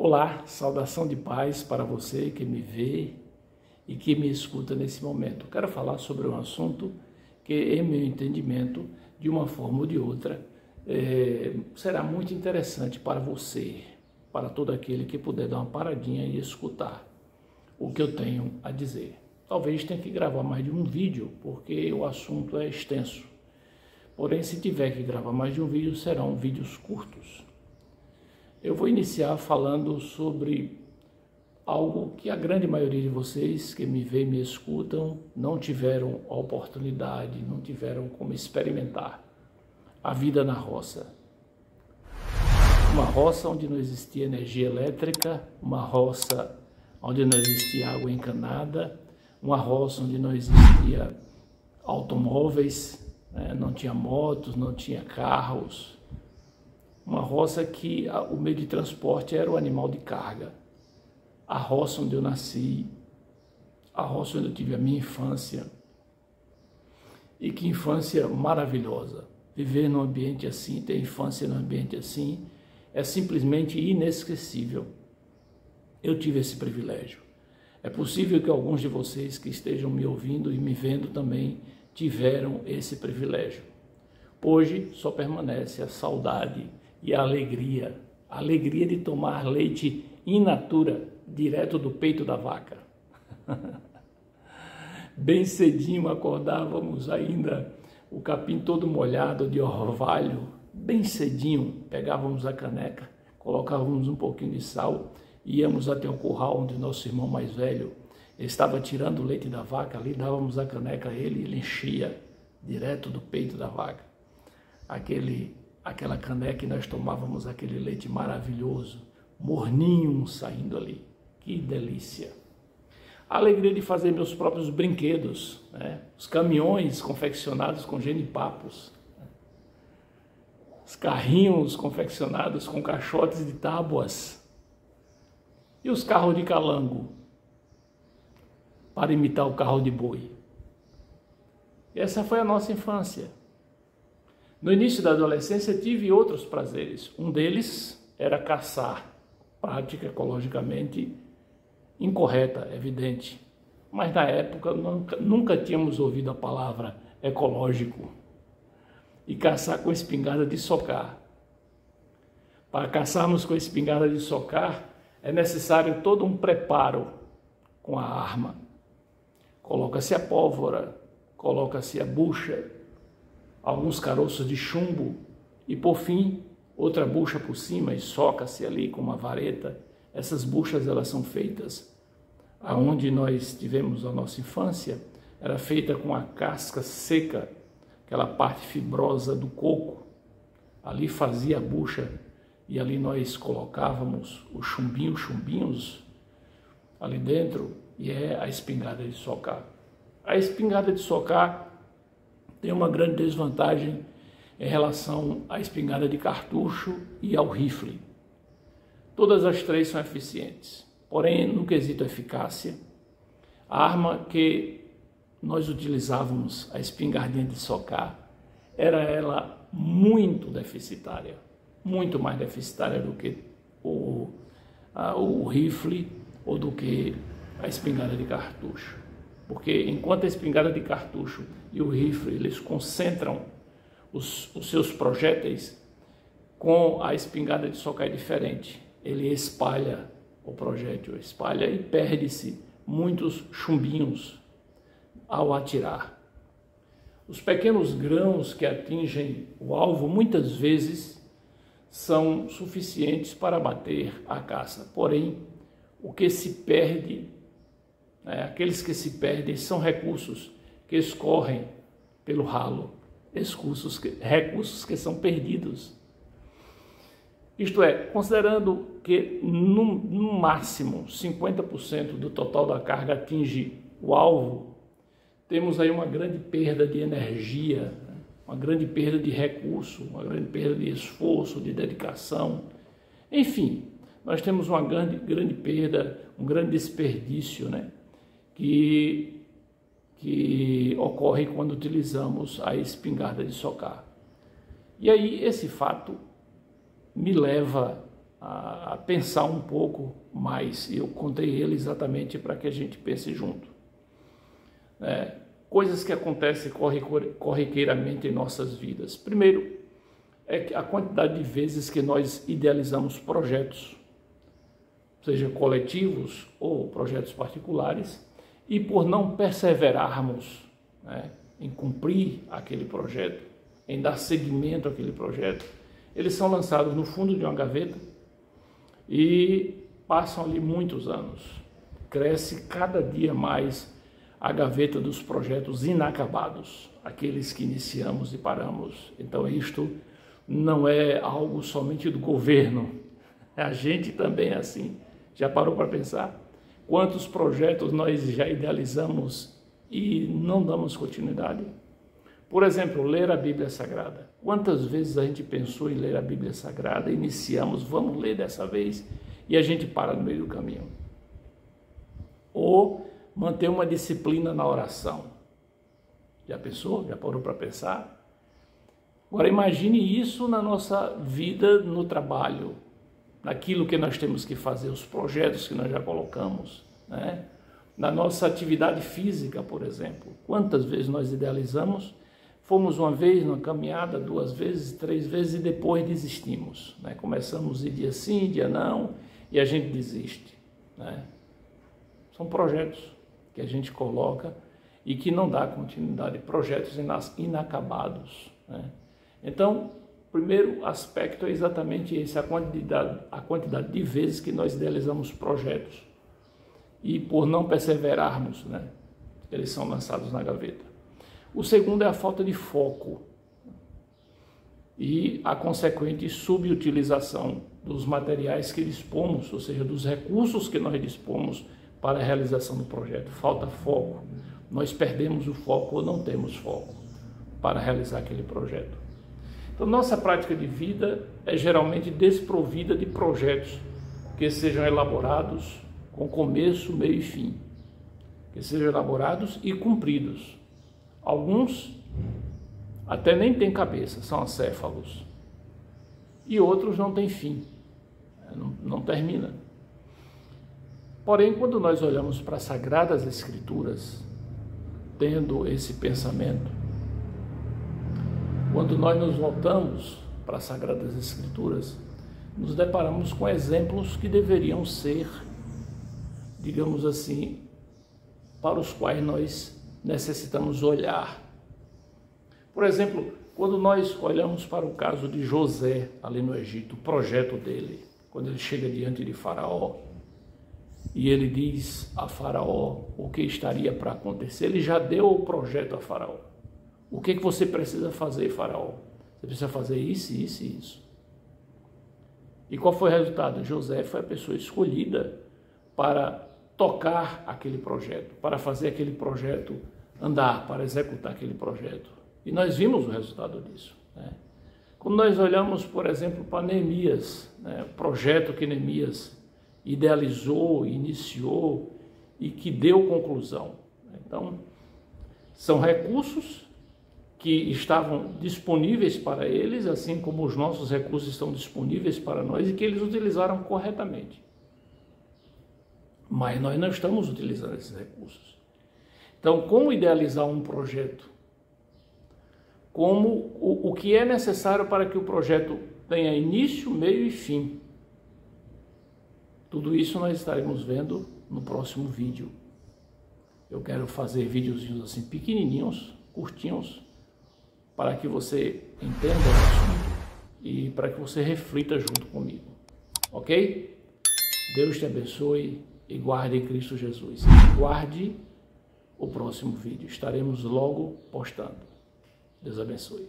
Olá, saudação de paz para você que me vê e que me escuta nesse momento. Quero falar sobre um assunto que, em meu entendimento, de uma forma ou de outra, será muito interessante para você, para todo aquele que puder dar uma paradinha e escutar o que eu tenho a dizer. Talvez tenha que gravar mais de um vídeo, porque o assunto é extenso. Porém, se tiver que gravar mais de um vídeo, serão vídeos curtos. Eu vou iniciar falando sobre algo que a grande maioria de vocês que me veem e me escutam não tiveram a oportunidade, não tiveram como experimentar. A vida na roça. Uma roça onde não existia energia elétrica, uma roça onde não existia água encanada, uma roça onde não existia automóveis, não tinha motos, não tinha carros. Uma roça que o meio de transporte era o animal de carga. A roça onde eu nasci, a roça onde eu tive a minha infância. E que infância maravilhosa. Viver num ambiente assim, ter infância num ambiente assim, é simplesmente inesquecível. Eu tive esse privilégio. É possível que alguns de vocês que estejam me ouvindo e me vendo também tiveram esse privilégio. Hoje só permanece a saudade e a alegria de tomar leite in natura, direto do peito da vaca. Bem cedinho acordávamos ainda, o capim todo molhado de orvalho, bem cedinho pegávamos a caneca, colocávamos um pouquinho de sal, íamos até o curral onde nosso irmão mais velho estava tirando o leite da vaca, ali dávamos a caneca a ele e ele enchia direto do peito da vaca. Aquela caneca e nós tomávamos aquele leite maravilhoso, morninho saindo ali. Que delícia! A alegria de fazer meus próprios brinquedos, os caminhões confeccionados com genipapos, os carrinhos confeccionados com caixotes de tábuas e os carros de calango para imitar o carro de boi. E essa foi a nossa infância. No início da adolescência tive outros prazeres. Um deles era caçar, prática ecologicamente incorreta, evidente. Mas na época nunca tínhamos ouvido a palavra ecológico. E caçar com espingarda de socar. Para caçarmos com espingarda de socar é necessário todo um preparo com a arma. Coloca-se a pólvora, coloca-se a bucha, alguns caroços de chumbo e, por fim, outra bucha por cima e soca-se ali com uma vareta. Essas buchas, elas são feitas aonde nós tivemos a nossa infância, era feita com a casca seca, aquela parte fibrosa do coco. Ali fazia a bucha e ali nós colocávamos os chumbinhos ali dentro e é a espingarda de socar. A espingarda de socar tem uma grande desvantagem em relação à espingarda de cartucho e ao rifle. Todas as três são eficientes, porém, no quesito eficácia, a arma que nós utilizávamos, a espingardinha de socar, era ela muito deficitária, muito mais deficitária do que o rifle ou do que a espingarda de cartucho. Porque enquanto a espingarda de cartucho e o rifle, eles concentram os seus projéteis, com a espingarda de socar é diferente. Ele espalha o projétil, espalha e perde-se muitos chumbinhos ao atirar. Os pequenos grãos que atingem o alvo, muitas vezes, são suficientes para abater a caça. Porém, o que se perde, aqueles que se perdem são recursos que escorrem pelo ralo, recursos que são perdidos. Isto é, considerando que no máximo 50% do total da carga atinge o alvo, temos aí uma grande perda de energia, uma grande perda de recurso, uma grande perda de esforço, de dedicação. Enfim, nós temos uma grande perda, um grande desperdício, que ocorre quando utilizamos a espingarda de socar. E aí esse fato me leva a pensar um pouco mais. Eu contei ele exatamente para que a gente pense junto. Coisas que acontecem corriqueiramente em nossas vidas. Primeiro, é a quantidade de vezes que nós idealizamos projetos, seja coletivos ou projetos particulares, e por não perseverarmos, em cumprir aquele projeto, em dar seguimento àquele projeto, eles são lançados no fundo de uma gaveta e passam ali muitos anos. Cresce cada dia mais a gaveta dos projetos inacabados, aqueles que iniciamos e paramos. Então isto não é algo somente do governo, a gente também é assim. Já parou para pensar? Quantos projetos nós já idealizamos e não damos continuidade? Por exemplo, ler a Bíblia Sagrada. Quantas vezes a gente pensou em ler a Bíblia Sagrada, iniciamos, vamos ler dessa vez, e a gente para no meio do caminho? Ou manter uma disciplina na oração. Já pensou? Já parou para pensar? Agora imagine isso na nossa vida no trabalho, naquilo que nós temos que fazer, os projetos que nós já colocamos, na nossa atividade física, por exemplo. Quantas vezes nós idealizamos, fomos uma vez numa caminhada, 2 vezes, 3 vezes e depois desistimos. Começamos a ir dia sim, dia não, e a gente desiste. São projetos que a gente coloca e que não dá continuidade, projetos inacabados. Então, o primeiro aspecto é exatamente esse, a quantidade de vezes que nós idealizamos projetos e por não perseverarmos, eles são lançados na gaveta. O segundo é a falta de foco e a consequente subutilização dos materiais que dispomos, ou seja, dos recursos que nós dispomos para a realização do projeto. Falta foco, nós perdemos o foco ou não temos foco para realizar aquele projeto. Então, nossa prática de vida é geralmente desprovida de projetos que sejam elaborados com começo, meio e fim, que sejam elaborados e cumpridos. Alguns até nem têm cabeça, são acéfalos, e outros não têm fim, não termina. Porém, quando nós olhamos para as Sagradas Escrituras, tendo esse pensamento, quando nós nos voltamos para as Sagradas Escrituras, nos deparamos com exemplos que deveriam ser, digamos assim, para os quais nós necessitamos olhar. Por exemplo, quando nós olhamos para o caso de José, ali no Egito, o projeto dele, quando ele chega diante de Faraó, e ele diz a Faraó o que estaria para acontecer, ele já deu o projeto a Faraó. O que você precisa fazer, Faraó? Você precisa fazer isso, isso e isso. E qual foi o resultado? José foi a pessoa escolhida para tocar aquele projeto, para fazer aquele projeto andar, para executar aquele projeto. E nós vimos o resultado disso. Quando nós olhamos, por exemplo, para Neemias, o projeto que Neemias idealizou, iniciou e que deu conclusão. Então, são recursos que estavam disponíveis para eles, assim como os nossos recursos estão disponíveis para nós e que eles utilizaram corretamente. Mas nós não estamos utilizando esses recursos. Então, como idealizar um projeto? Como o que é necessário para que o projeto tenha início, meio e fim? Tudo isso nós estaremos vendo no próximo vídeo. Eu quero fazer videozinhos assim pequenininhos, curtinhos, para que você entenda o assunto e para que você reflita junto comigo. Ok? Deus te abençoe e guarde em Cristo Jesus. Guarde o próximo vídeo. Estaremos logo postando. Deus abençoe.